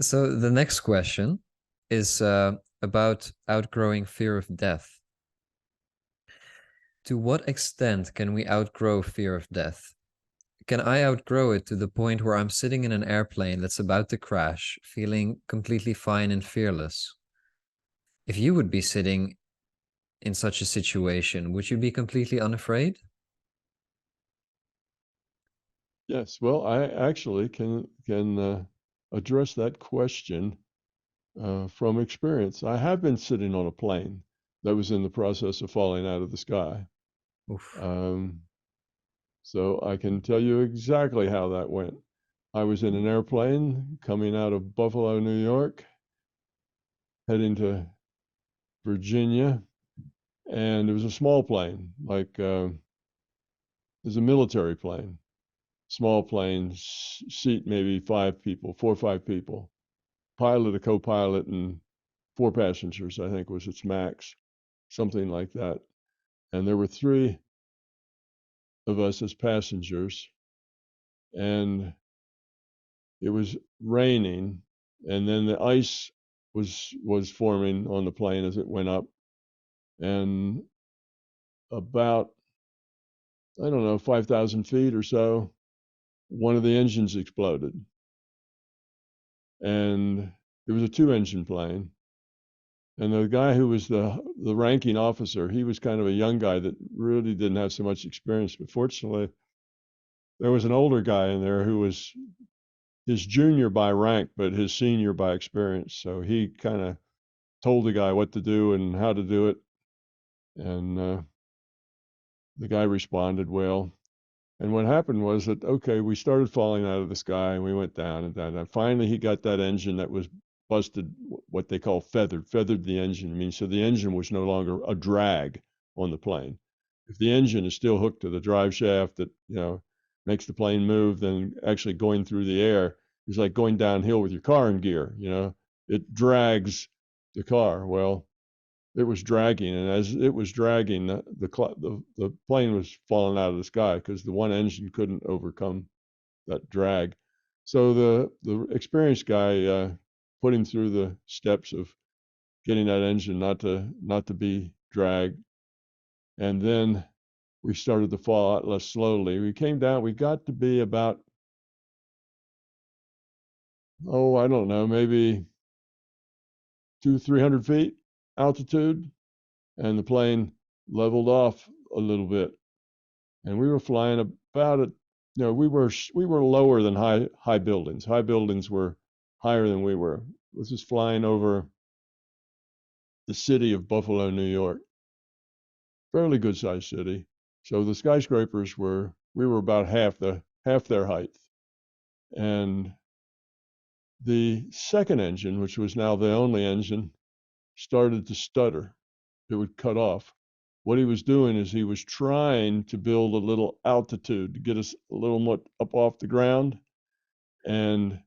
So the next question is about outgrowing fear of death. To what extent can we outgrow fear of death? Can I outgrow it to the point where I'm sitting in an airplane that's about to crash, feeling completely fine and fearless? If you would be sitting in such a situation, would you be completely unafraid? Yes, well, I actually can address that question from experience. I have been sitting on a plane that was in the process of falling out of the sky. Oof. Um, so I can tell you exactly how that went. I was in an airplane coming out of Buffalo, New York, heading to Virginia, and it was a small plane, like it was a military plane, small plane, seat maybe 5 people, 4 or 5 people, pilot, a co-pilot, and 4 passengers, I think was its max, something like that. And there were 3 of us as passengers, and it was raining, and then the ice was forming on the plane as it went up, and about, I don't know, 5,000 feet or so, one of the engines exploded, and it was a two-engine plane. And the guy who was the ranking officer, he was kind of a young guy that really didn't have so much experience. But fortunately, there was an older guy in there who was his junior by rank, but his senior by experience. So he kind of told the guy what to do and how to do it. And the guy responded well. And what happened was that, okay, we started falling out of the sky and we went down and down. And finally, he got that engine that was busted, what they call feathered the engine. I mean, so the engine was no longer a drag on the plane. If the engine is still hooked to the drive shaft that, makes the plane move, then actually going through the air is like going downhill with your car in gear, it drags the car. Well, it was dragging, and as it was dragging, the plane was falling out of the sky because the one engine couldn't overcome that drag. So the experienced guy put him through the steps of getting that engine not to be dragged, and then we started to fall out less slowly. We came down. We got to be about, oh, I don't know, maybe 300 feet altitude, and the plane leveled off a little bit, and we were flying about it. We were lower than high buildings. High buildings were higher than we were. This is flying over the city of Buffalo, New York, fairly good sized city. So the skyscrapers we were about half their height, and the second engine, which was now the only engine, started to stutter. It would cut off. What he was doing is he was trying to build a little altitude to get us a little more up off the ground. And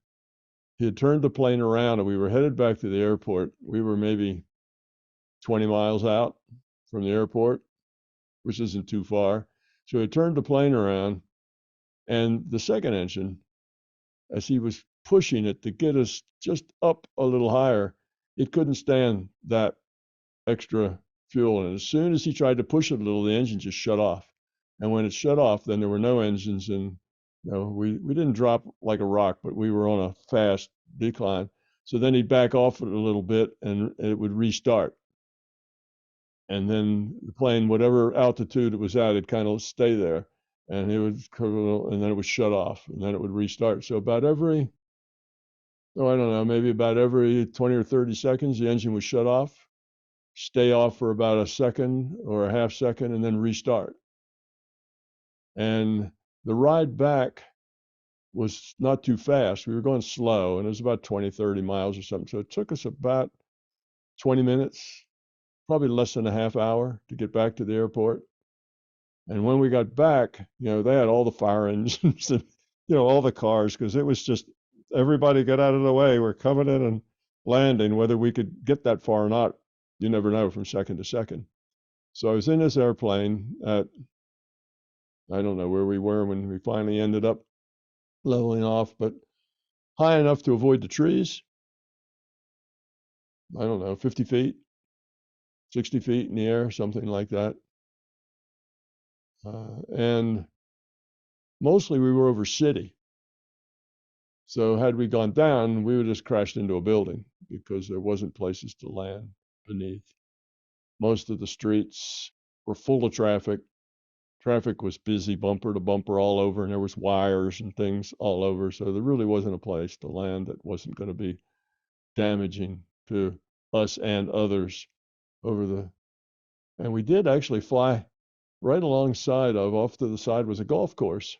he had turned the plane around and we were headed back to the airport. We were maybe 20 miles out from the airport, which isn't too far. So he turned the plane around, and the second engine, as he was pushing it to get us just up a little higher, it couldn't stand that extra fuel. And as soon as he tried to push it a little, the engine just shut off. And when it shut off, then there were no engines. And we didn't drop like a rock, but we were on a fast decline. So then he'd back off it a little bit and it would restart. And then the plane, whatever altitude it was at, it'd kind of stay there. And it would, and then it would shut off and then it would restart. So about every, oh, I don't know, maybe about every 20 or 30 seconds, the engine would shut off, stay off for about a second or a half second, and then restart. And the ride back was not too fast. We were going slow, and it was about 20, 30 miles or something. So it took us about 20 minutes, probably less than a half hour to get back to the airport. And when we got back, they had all the fire engines and, all the cars, because it was just everybody get out of the way. We're coming in and landing. Whether we could get that far or not, you never know from second to second. So I was in this airplane at, I don't know where we were when we finally ended up leveling off, but high enough to avoid the trees, I don't know, 50 feet, 60 feet in the air, something like that. And mostly we were over city. So had we gone down, we would have just crashed into a building because there wasn't places to land beneath. Most of the streets were full of traffic. Traffic was busy, bumper to bumper all over, and there was wires and things all over. So there really wasn't a place to land that wasn't going to be damaging to us and others over the. And we did actually fly right alongside of, off to the side was a golf course.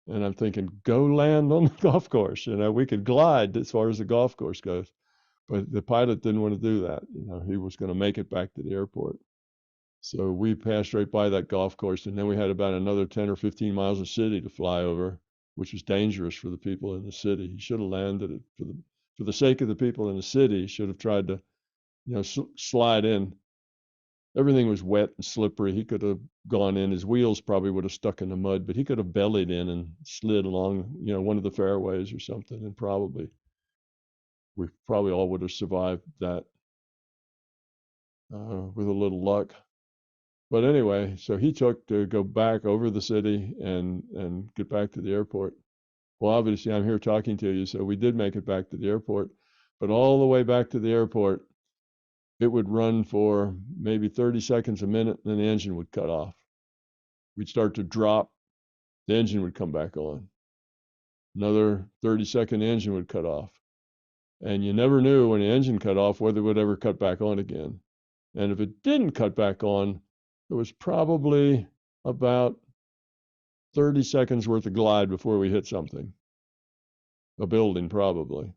And I'm thinking, go land on the golf course. We could glide as far as the golf course goes. But the pilot didn't want to do that. He was going to make it back to the airport. So we passed right by that golf course, and then we had about another 10 or 15 miles of city to fly over, which was dangerous for the people in the city. He should have landed it for the sake of the people in the city. He should have tried to, slide in. Everything was wet and slippery. He could have gone in. His wheels probably would have stuck in the mud, but he could have bellied in and slid along, one of the fairways or something, and we probably all would have survived that with a little luck. But anyway, so he took to go back over the city and get back to the airport. Well, obviously, I'm here talking to you, so we did make it back to the airport. But all the way back to the airport, it would run for maybe 30 seconds a minute, and then the engine would cut off. We'd start to drop, the engine would come back on. Another 30-second, the engine would cut off. And you never knew when the engine cut off whether it would ever cut back on again. And if it didn't cut back on, it was probably about 30 seconds worth of glide before we hit something, a building probably.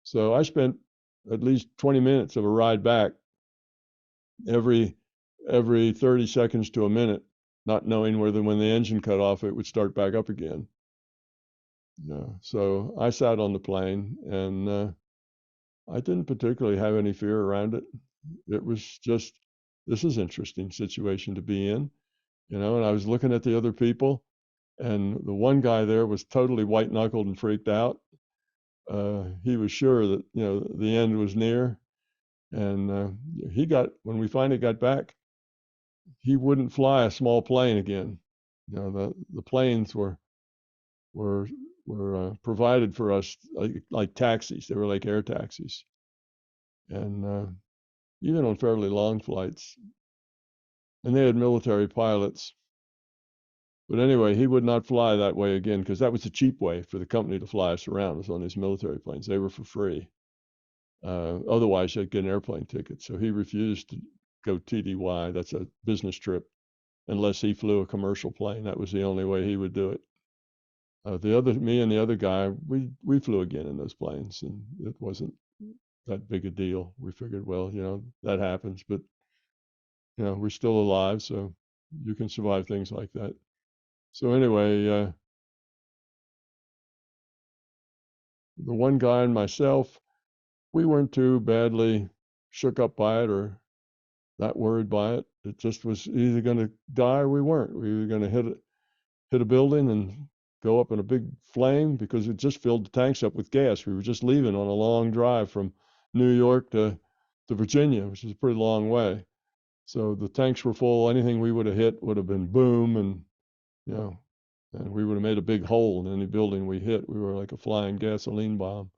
So I spent at least 20 minutes of a ride back every 30 seconds to a minute, not knowing whether when the engine cut off, it would start back up again. So I sat on the plane, and I didn't particularly have any fear around it. It was just, this is an interesting situation to be in, and I was looking at the other people, and the one guy there was totally white knuckled and freaked out. He was sure that, the end was near. And when we finally got back, he wouldn't fly a small plane again. The planes were provided for us like taxis. They were like air taxis. And even on fairly long flights, and they had military pilots. But anyway, he would not fly that way again because that was the cheap way for the company to fly us around, was on these military planes. They were for free. Otherwise, you'd get an airplane ticket. So he refused to go TDY. That's a business trip, unless he flew a commercial plane. That was the only way he would do it. Me and the other guy, we flew again in those planes, and it wasn't that big a deal. We figured, well, that happens, but we're still alive, so you can survive things like that. So anyway, the one guy and myself, we weren't too badly shook up by it or that worried by it. It just was either going to die or we weren't. We were going to hit a building and go up in a big flame because it just filled the tanks up with gas. We were just leaving on a long drive from New York to Virginia, which is a pretty long way. So the tanks were full. Anything we would have hit would have been boom, and and we would have made a big hole in any building we hit. We were like a flying gasoline bomb.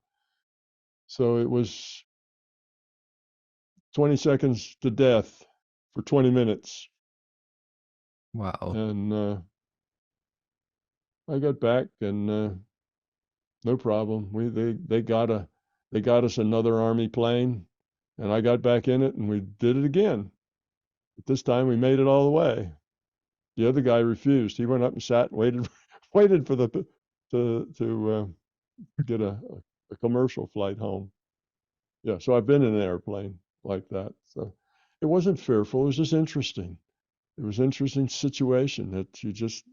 So it was 20 seconds to death for 20 minutes. Wow. And I got back, and no problem. They got us another Army plane, and I got back in it, and we did it again. But this time we made it all the way. The other guy refused. He went up and sat and waited for to get a commercial flight home. Yeah, so I've been in an airplane like that. So it wasn't fearful. It was just interesting. It was an interesting situation that you just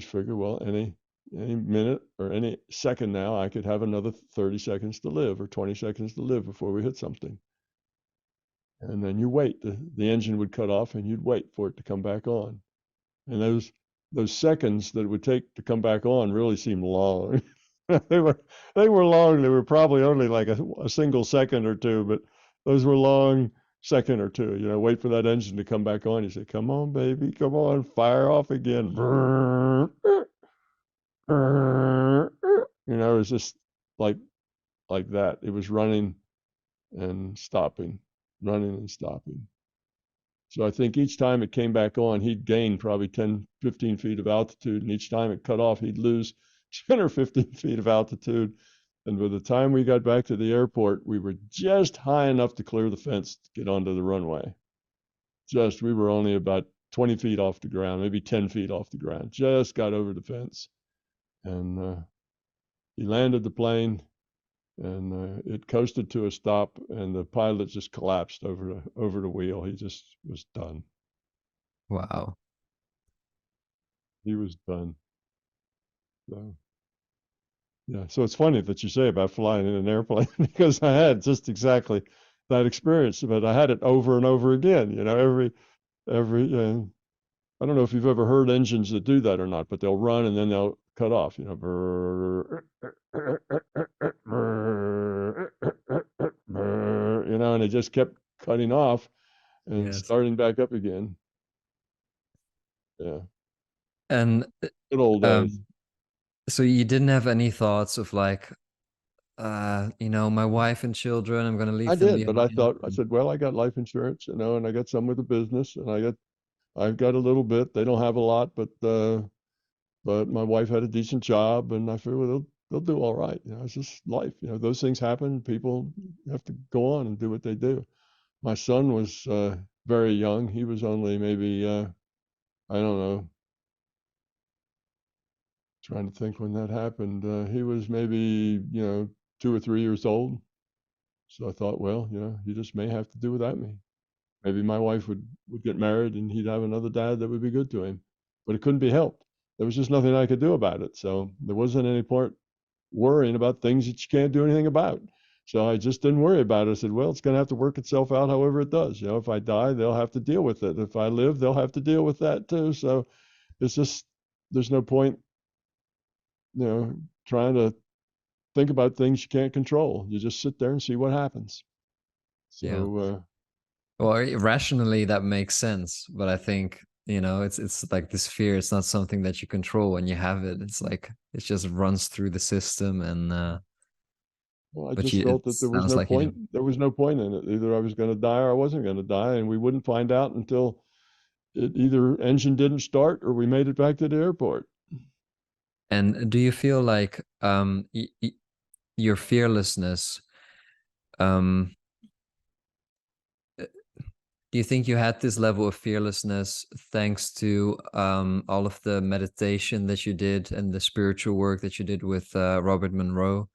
figure, well, any minute or any second now, I could have another 30 seconds to live or 20 seconds to live before we hit something. And then you wait. The engine would cut off, and you'd wait for it to come back on. And those seconds that it would take to come back on really seemed long. they were they were long. They were probably only like a single second or two, but those were long second or two. You know, wait for that engine to come back on. You say, "Come on, baby, come on, fire off again." You know, it's just like like that. It was running and stopping, running and stopping. So I think each time it came back on, he'd gain probably 10, 15 feet of altitude. And each time it cut off, he'd lose 10 or 15 feet of altitude. And by the time we got back to the airport, we were just high enough to clear the fence to get onto the runway. Just, we were only about 20 feet off the ground, maybe 10 feet off the ground. Just got over the fence. And he landed the plane and it coasted to a stop, and the pilot just collapsed over the wheel. He just was done. Wow. He was done. So yeah, so it's funny that you say about flying in an airplane because I had just exactly that experience, but I had it over and over again. You know, every I don't know if you've ever heard engines that do that or not, but they'll run and then they'll cut off. You know, you know, and it just kept cutting off and Yes. starting back up again. Yeah, And good old days. um, so you didn't have any thoughts of like, my wife and children, I'm gonna I leave them did, but I behind. thought I said, well, I got life insurance, you know, and I got some with the business, and I've got a little bit. They don't have a lot, but my wife had a decent job, and I figured, well, they'll do all right. You know, it's just life. You know, those things happen. People have to go on and do what they do. My son was very young. He was only maybe I don't know, trying to think when that happened. He was maybe 2 or 3 years old. So I thought, well, he just may have to do without me. Maybe my wife would get married and he'd have another dad that would be good to him. But it couldn't be helped. There was just nothing I could do about it. So there wasn't any point worrying about things that you can't do anything about. So I just didn't worry about it. I said, well, it's going to have to work itself out however it does. You know, if I die, they'll have to deal with it. If I live, they'll have to deal with that too. So it's just, there's no point, trying to think about things you can't control. You just sit there and see what happens. Yeah. So, Well, rationally that makes sense, but I think, it's like this fear, it's not something that you control when you have it. It's like it just runs through the system and well, I but just you it felt that there was sounds no like you point. didn't. There was no point in it. Either I was going to die or I wasn't going to die, and we wouldn't find out until it either engine didn't start or we made it back to the airport. And do you feel like your fearlessness, um do you think you had this level of fearlessness thanks to all of the meditation that you did and the spiritual work that you did with Robert Monroe?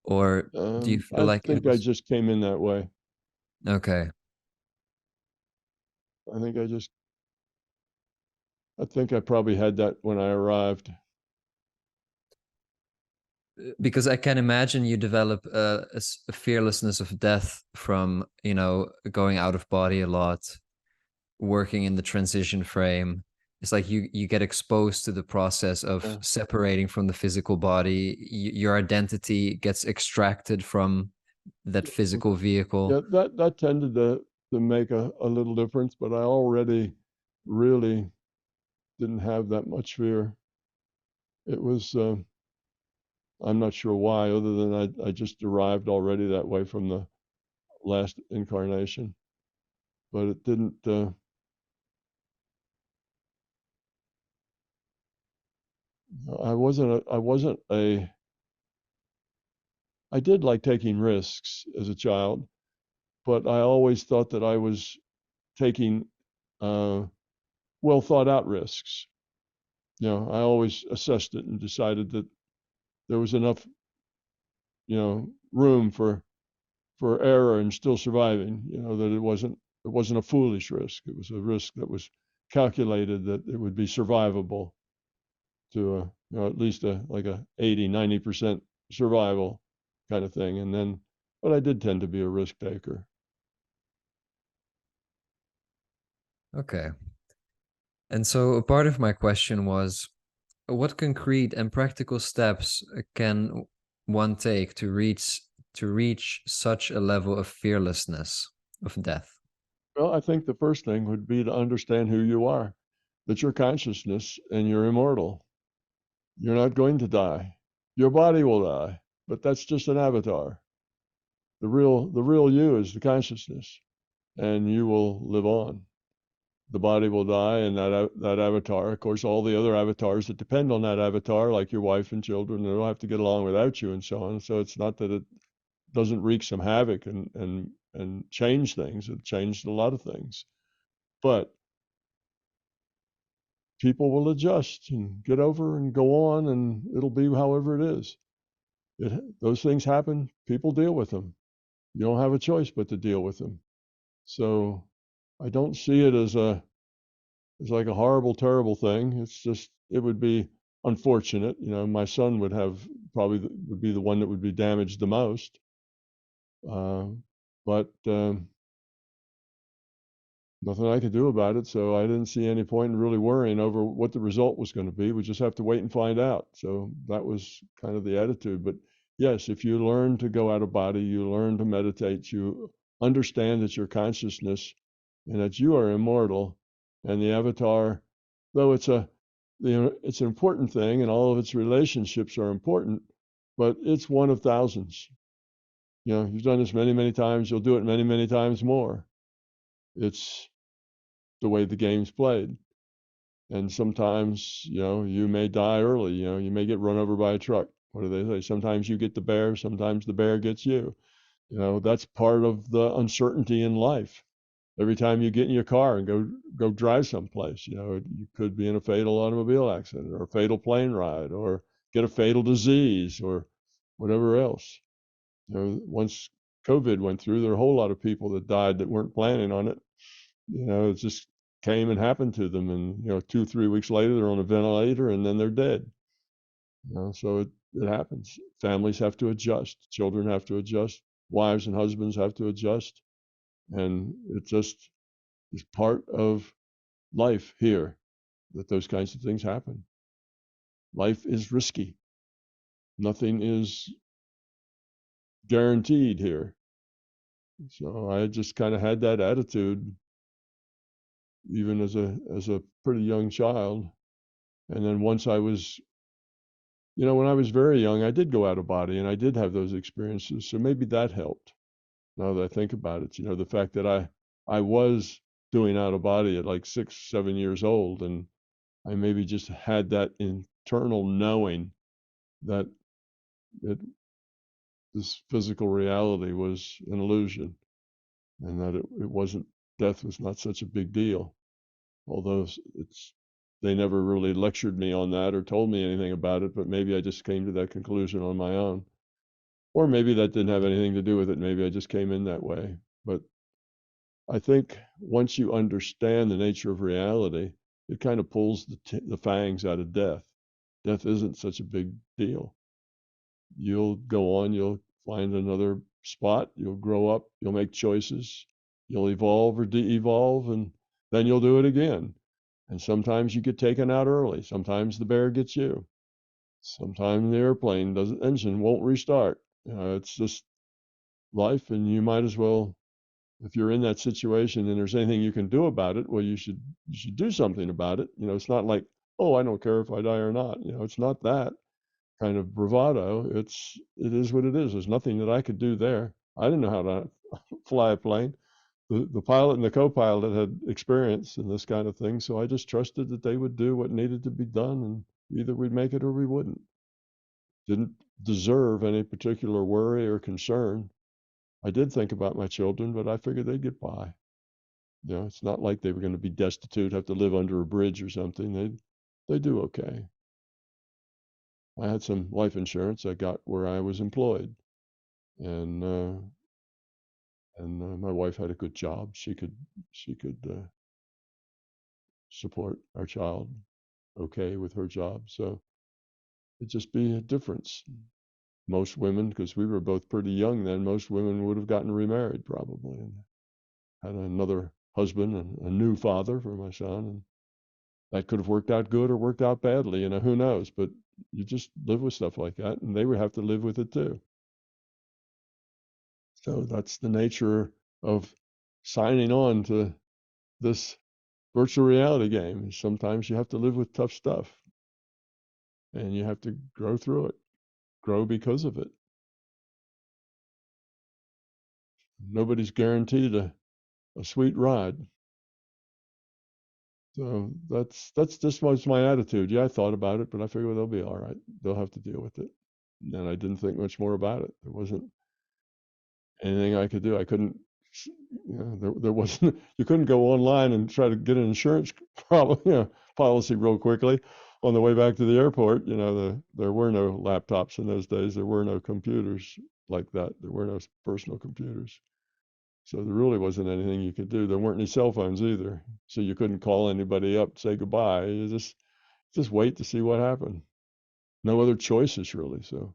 Or do you feel I like it think I was just came in that way. okay? I think I just, I think I probably had that when I arrived. Because I can imagine you develop a fearlessness of death from, going out of body a lot, working in the transition frame. It's like you get exposed to the process of Yeah, separating from the physical body. Your identity gets extracted from that mm, physical vehicle. yeah, that tended to make a little difference, but I already really didn't have that much fear. It was, I'm not sure why, other than I just arrived already that way from the last incarnation, but it didn't. I wasn't a. I did like taking risks as a child, but I always thought that I was taking uh, well thought out risks. I always assessed it and decided that there was enough, room for error and still surviving. That it wasn't a foolish risk. It was a risk that was calculated that it would be survivable to at least like a 80-90% survival kind of thing. And then, but I did tend to be a risk taker. Okay. And so a part of my question was, What concrete and practical steps can one take to reach such a level of fearlessness of death? Well, I think the first thing would be to understand who you are, that you're consciousness and you're immortal. You're not going to die. Your body will die, but that's just an avatar. The real you is the consciousness, and you will live on. The body will die, and that avatar, of course, all the other avatars that depend on that avatar, like your wife and children, they'll have to get along without you and so on. So it's not that it doesn't wreak some havoc and change things. It changed a lot of things, but people will adjust and get over and go on, and it'll be however it is. Those things happen. People deal with them. You don't have a choice but to deal with them. So I don't see it as like a horrible, terrible thing. It's just it would be unfortunate. My son would have probably would be the one that would be damaged the most. Uh, but nothing I could do about it. So I didn't see any point in really worrying over what the result was going to be. We just have to wait and find out. So that was kind of the attitude. But yes, if you learn to go out of body, you learn to meditate, you understand that your consciousness and that you are immortal, and the avatar, though it's an important thing, and all of its relationships are important, but it's one of thousands. You've done this many, many times. You'll do it many, many times more. It's the way the game's played. And sometimes, you may die early. You may get run over by a truck. What do they say? Sometimes you get the bear, sometimes the bear gets you. That's part of the uncertainty in life. Every time you get in your car and go drive someplace, you could be in a fatal automobile accident or a fatal plane ride or get a fatal disease or whatever else. Once COVID went through, there were a whole lot of people that died that weren't planning on it. It just came and happened to them, and 2 3 weeks later they're on a ventilator and then they're dead. So it happens. Families have to adjust, children have to adjust, wives and husbands have to adjust, and it just is part of life here that those kinds of things happen. Life is risky. Nothing is guaranteed here. So I just kind of had that attitude even as a pretty young child. And then once I was, when I was very young, I did go out of body and I did have those experiences. So maybe that helped. Now that I think about it, the fact that I was doing out of body at like 6 7 years old, and I maybe just had that internal knowing that it, this physical reality was an illusion, and that it wasn't, death was not such a big deal. Although they never really lectured me on that or told me anything about it, but maybe I just came to that conclusion on my own. Or maybe that didn't have anything to do with it. Maybe I just came in that way. But I think once you understand the nature of reality, it kind of pulls the fangs out of death. Death isn't such a big deal. You'll go on, you'll find another spot, you'll grow up, you'll make choices, you'll evolve or de-evolve, and then you'll do it again. And sometimes you get taken out early. Sometimes the bear gets you. Sometimes the airplane engine won't restart. It's just life, and you might as well, if you're in that situation and there's anything you can do about it, well, you should do something about it. It's not like, oh, I don't care if I die or not. It's not that kind of bravado. It is what it is. There's nothing that I could do there. I didn't know how to fly a plane. The pilot and the co-pilot had experience in this kind of thing, so I just trusted that they would do what needed to be done, and either we'd make it or we wouldn't. Didn't deserve any particular worry or concern. I did think about my children, but I figured they'd get by. It's not like they were going to be destitute, have to live under a bridge or something. They do okay. I had some life insurance I got where I was employed, and my wife had a good job. She could support our child okay with her job. So it'd just be a difference. Most women, because we were both pretty young then, most women would have gotten remarried probably and had another husband and a new father for my son, that could have worked out good or worked out badly, you know, who knows? But you just live with stuff like that, and they would have to live with it too. So that's the nature of signing on to this virtual reality game. Sometimes you have to live with tough stuff, and you have to grow through it, grow because of it. Nobody's guaranteed a sweet ride. So that's just was my attitude. Yeah, I thought about it, but I figured they'll be all right. They'll have to deal with it. And I didn't think much more about it. There wasn't anything I could do. I couldn't, there wasn't, you couldn't go online and try to get an insurance problem, policy real quickly on the way back to the airport. There were no laptops in those days. There were no computers like that. There were no personal computers. So there really wasn't anything you could do. There weren't any cell phones either. So you couldn't call anybody up, say goodbye. You just wait to see what happened. No other choices really. So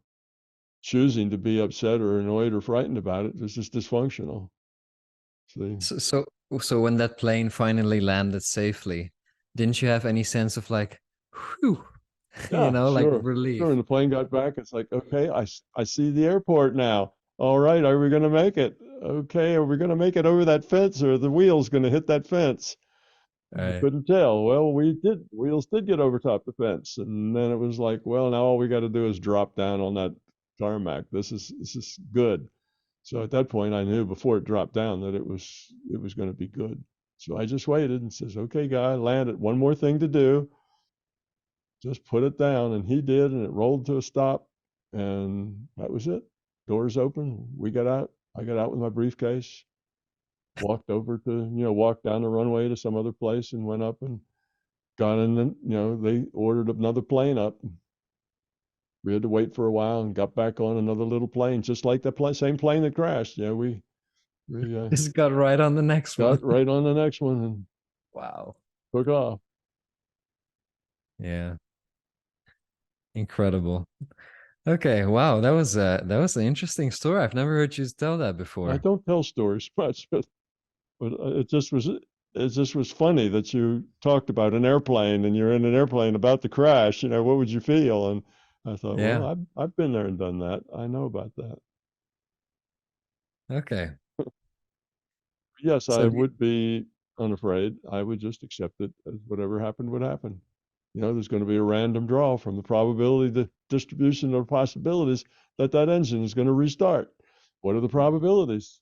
choosing to be upset or annoyed or frightened about it is just dysfunctional. See? So when that plane finally landed safely, didn't you have any sense of like, whew, Yeah, like sure. Sure. relief? And the plane got back. It's like, okay, I see the airport now. All right, are we going to make it? Okay, are we going to make it over that fence or the wheel's going to hit that fence? I Right. couldn't tell. Well, we did. Wheels did get over top the fence, and then it was like, well, now all we got to do is drop down on that tarmac. This is good. So at that point, I knew before it dropped down that it was going to be good. So I just waited and says, okay, guy, land it. One more thing to do. Just put it down, and he did, and it rolled to a stop, and that was it. Doors open. We got out. I got out with my briefcase, walked over to, walked down the runway to some other place, and went up and got in. And they ordered another plane up. We had to wait for a while and got back on another little plane, just like the same plane that crashed. We Just got right on the next one. got right on the next one and Wow. took off. Yeah. Incredible. Okay. Wow. That was an interesting story. I've never heard you tell that I before. don't tell stories much, but it just was funny that you talked about an airplane and you're in an airplane about to crash. What would you feel? And I thought, well, Yeah. I've been there and done that. I know about that. Okay. Yes, I So would be unafraid. I would just accept it as whatever happened would happen. There's going to be a random draw from the probability, the distribution of possibilities that engine is going to restart. What are the probabilities?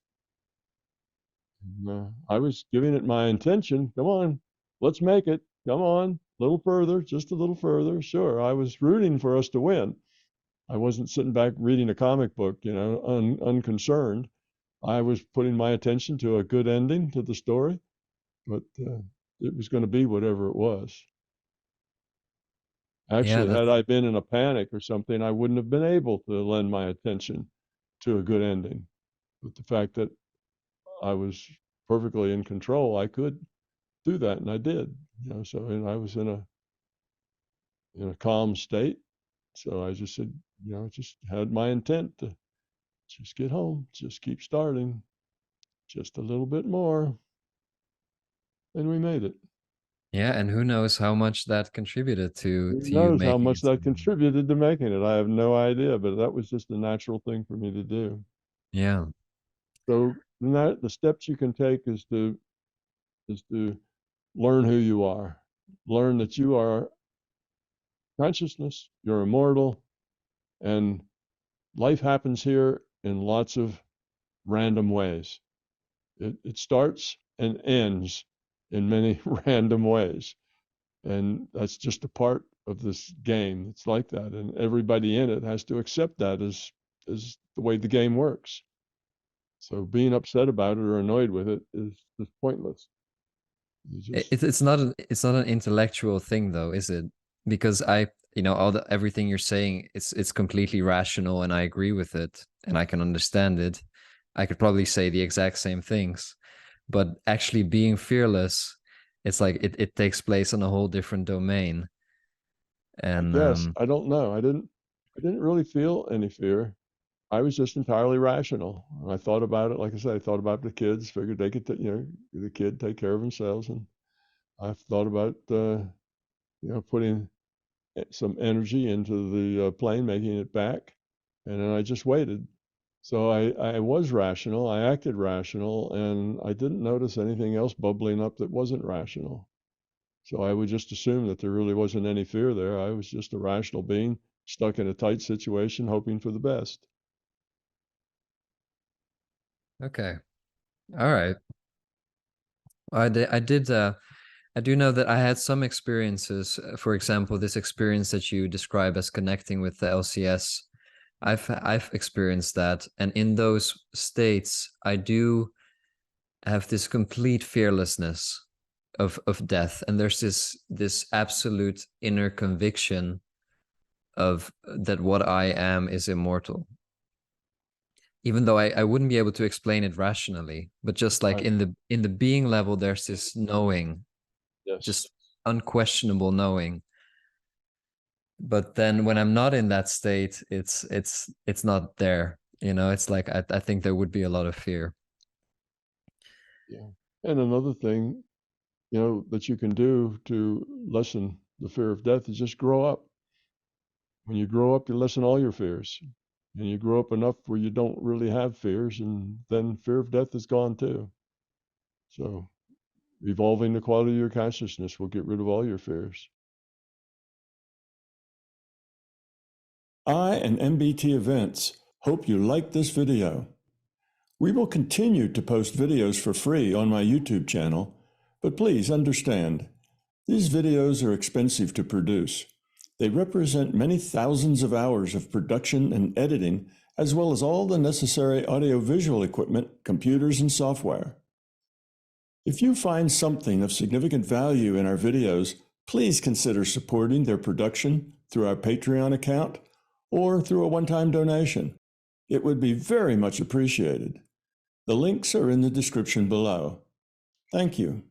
I was giving it my intention. Come on, let's make it. Come on, a little further, just a little further. Sure, I was rooting for us to win. I wasn't sitting back reading a comic book, unconcerned. I was putting my attention to a good ending to the story, but it was going to be whatever it was. yeah, Actually, had that's I been in a panic or something, I wouldn't have been able to lend my attention to a good ending. But the fact that I was perfectly in control, I could do that, and I did. So and I was in a calm state. So I just said, just had my intent to just get home, just keep starting, just a little bit more, and we made it. yeah, and who knows how much that contributed to Who you knows how making much it to that the end. contributed to making it? I have no idea, but that was just a natural thing for me to do. Yeah. So the steps you can take is to learn who you are, learn that you are consciousness, you're immortal, and life happens here in lots of random ways. It starts and ends in many random ways. And that's just a part of this game. It's like that. And everybody in it has to accept that as the way the game works. So being upset about it or annoyed with it is just pointless. You just, It's not an intellectual thing though, is it? Because everything you're saying, it's completely rational and I agree with it and I can understand it. I could probably say the exact same things, but actually being fearless, it's like it takes place on a whole different domain. I And guess, I don't know. I didn't really feel any fear. I was just entirely rational. And I thought about it, like I said, I thought about the kids, figured they could, the kid take care of themselves. And I thought about putting some energy into the plane, making it back, and then I just waited. So I was rational, I acted rational, and I didn't notice anything else bubbling up that wasn't rational. So I would just assume that there really wasn't any fear there. I was just a rational being stuck in a tight situation, hoping for the best. Okay. All right. I do know that I had some experiences. For example, this experience that you describe as connecting with the LCS. I've experienced that, and in those states, I do have this complete fearlessness of death, and there's this absolute inner conviction of that what I am is immortal, even though I wouldn't be able to explain it rationally, but just like Right. in the being level, there's this knowing, Yes. just unquestionable knowing. But then when I'm not in that state, it's not there. It's like I think there would be a lot of fear. Yeah. And another thing, that you can do to lessen the fear of death is just grow up. When you grow up, you lessen all your fears. And you grow up enough where you don't really have fears, and then fear of death is gone too. So evolving the quality of your consciousness will get rid of all your fears. I and MBT Events hope you liked this video. We will continue to post videos for free on my YouTube channel, but please understand, these videos are expensive to produce. They represent many thousands of hours of production and editing, as well as all the necessary audiovisual equipment, computers, and software. If you find something of significant value in our videos, please consider supporting their production through our Patreon account or through a one-time donation. It would be very much appreciated. The links are in the description below. Thank you.